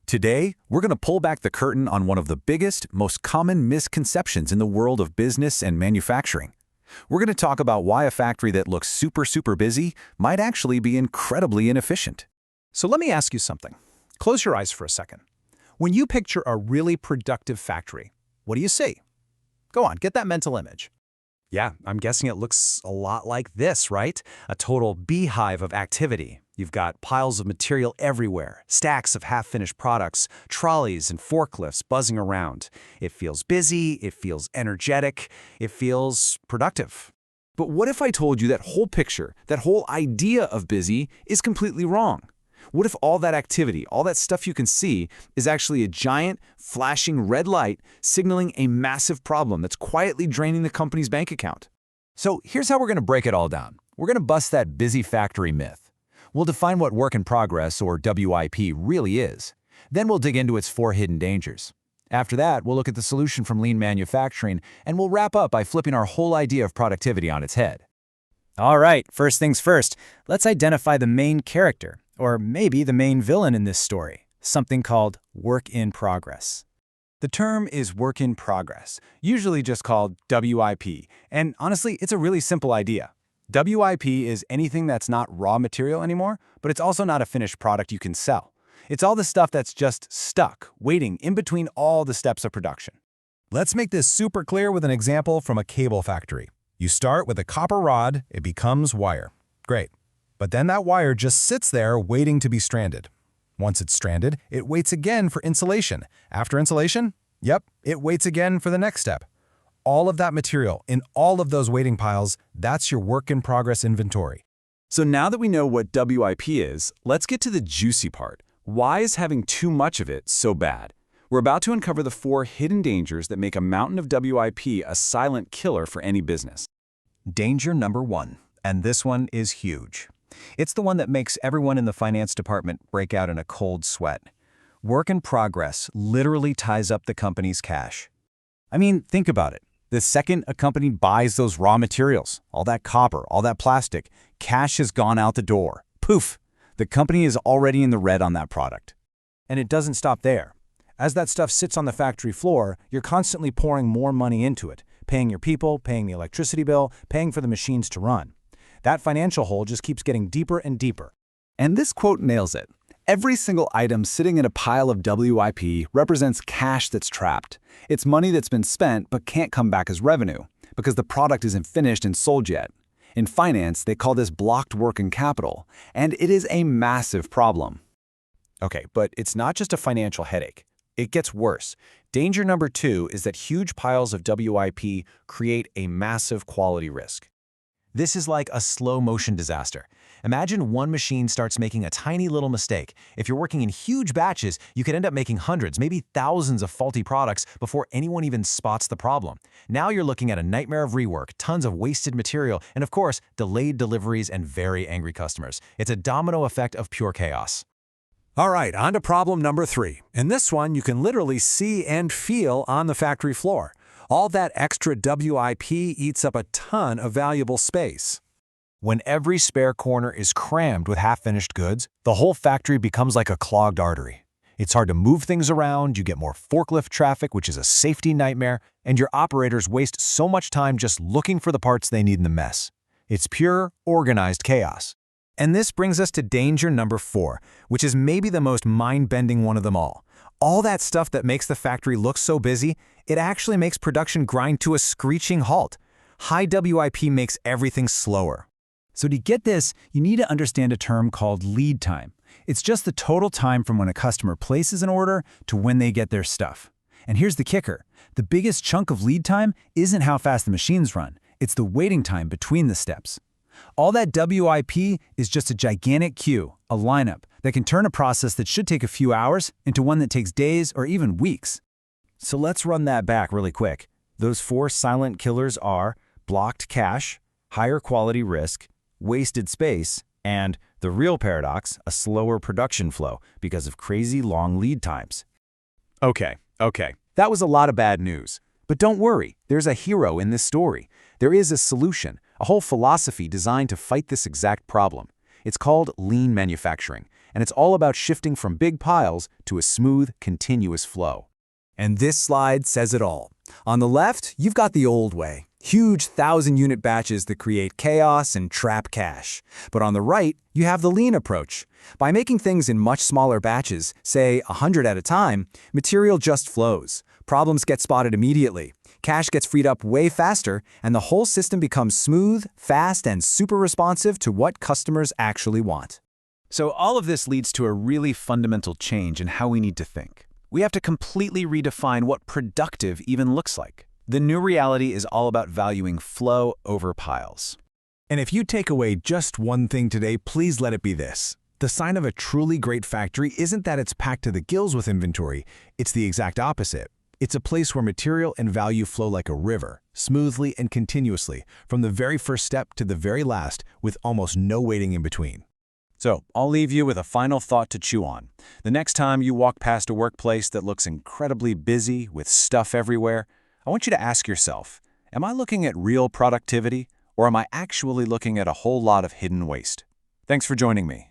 Today, we're going to pull back the curtain on one of the biggest, most common misconceptions in the world of business and manufacturing. We're going to talk about why a factory that looks super busy might actually be incredibly inefficient. So let me ask you something. Close your eyes for a second. When you picture a really productive factory, what do you see? Go on, get that mental image. Yeah, I'm guessing it looks a lot like this, right? A total beehive of activity. You've got piles of material everywhere, stacks of half-finished products, trolleys and forklifts buzzing around. It feels busy, it feels energetic, it feels productive. But what if I told you that whole picture, that whole idea of busy, is completely wrong? What if all that activity, all that stuff you can see, is actually a giant, flashing red light signaling a massive problem that's quietly draining the company's bank account? So here's how we're going to break it all down. We're going to bust that busy factory myth. We'll define what work in progress, or WIP, really is. Then we'll dig into its 4 hidden dangers. After that, we'll look at the solution from lean manufacturing, and we'll wrap up by flipping our whole idea of productivity on its head. All right, first things first, let's identify the main character, or maybe the main villain in this story, something called work in progress. The term is work in progress, usually just called WIP, and honestly, it's a really simple idea. WIP is anything that's not raw material anymore, but it's also not a finished product you can sell. It's all the stuff that's just stuck, waiting in between all the steps of production. Let's make this super clear with an example from a cable factory. You start with a copper rod, it becomes wire. Great. But then that wire just sits there waiting to be stranded. Once it's stranded, it waits again for insulation. After insulation, it waits again for the next step. All of that material in all of those waiting piles, that's your work-in-progress inventory. So now that we know what WIP is, let's get to the juicy part. Why is having too much of it so bad? We're about to uncover the 4 hidden dangers that make a mountain of WIP a silent killer for any business. Danger number 1, and this one is huge. It's the one that makes everyone in the finance department break out in a cold sweat. Work in progress literally ties up the company's cash. I mean, think about it. The second a company buys those raw materials, all that copper, all that plastic, cash has gone out the door. Poof! The company is already in the red on that product. And it doesn't stop there. As that stuff sits on the factory floor, you're constantly pouring more money into it, paying your people, paying the electricity bill, paying for the machines to run. That financial hole just keeps getting deeper and deeper. And this quote nails it. Every single item sitting in a pile of WIP represents cash that's trapped. It's money that's been spent but can't come back as revenue because the product isn't finished and sold yet. In finance, they call this blocked working capital, and it is a massive problem. Okay, but it's not just a financial headache. It gets worse. Danger number 2 is that huge piles of WIP create a massive quality risk. This is like a slow-motion disaster. Imagine one machine starts making a tiny little mistake. If you're working in huge batches, you could end up making hundreds, maybe thousands of faulty products before anyone even spots the problem. Now you're looking at a nightmare of rework, tons of wasted material, and of course, delayed deliveries and very angry customers. It's a domino effect of pure chaos. All right, on to problem number 3. In this one, you can literally see and feel on the factory floor. All that extra WIP eats up a ton of valuable space. When every spare corner is crammed with half-finished goods, the whole factory becomes like a clogged artery. It's hard to move things around, you get more forklift traffic, which is a safety nightmare, and your operators waste so much time just looking for the parts they need in the mess. It's pure, organized chaos. And this brings us to danger number 4, which is maybe the most mind-bending one of them all. All that stuff that makes the factory look so busy, it actually makes production grind to a screeching halt. High WIP makes everything slower. So to get this, you need to understand a term called lead time. It's just the total time from when a customer places an order to when they get their stuff. And here's the kicker. The biggest chunk of lead time isn't how fast the machines run. It's the waiting time between the steps. All that WIP is just a gigantic queue, a lineup, that can turn a process that should take a few hours into one that takes days or even weeks. So let's run that back really quick. Those 4 silent killers are blocked cash, higher quality risk, wasted space, and the real paradox, a slower production flow because of crazy long lead times. Okay, that was a lot of bad news. But don't worry, there's a hero in this story. There is a solution, a whole philosophy designed to fight this exact problem. It's called lean manufacturing, and it's all about shifting from big piles to a smooth, continuous flow. And this slide says it all. On the left, you've got the old way. Huge 1,000-unit batches that create chaos and trap cash. But on the right, you have the lean approach. By making things in much smaller batches, say 100 at a time, material just flows. Problems get spotted immediately. Cash gets freed up way faster, and the whole system becomes smooth, fast, and super responsive to what customers actually want. So all of this leads to a really fundamental change in how we need to think. We have to completely redefine what productive even looks like. The new reality is all about valuing flow over piles. And if you take away just one thing today, please let it be this. The sign of a truly great factory isn't that it's packed to the gills with inventory. It's the exact opposite. It's a place where material and value flow like a river, smoothly and continuously, from the very first step to the very last, with almost no waiting in between. So, I'll leave you with a final thought to chew on. The next time you walk past a workplace that looks incredibly busy with stuff everywhere, I want you to ask yourself, am I looking at real productivity, or am I actually looking at a whole lot of hidden waste? Thanks for joining me.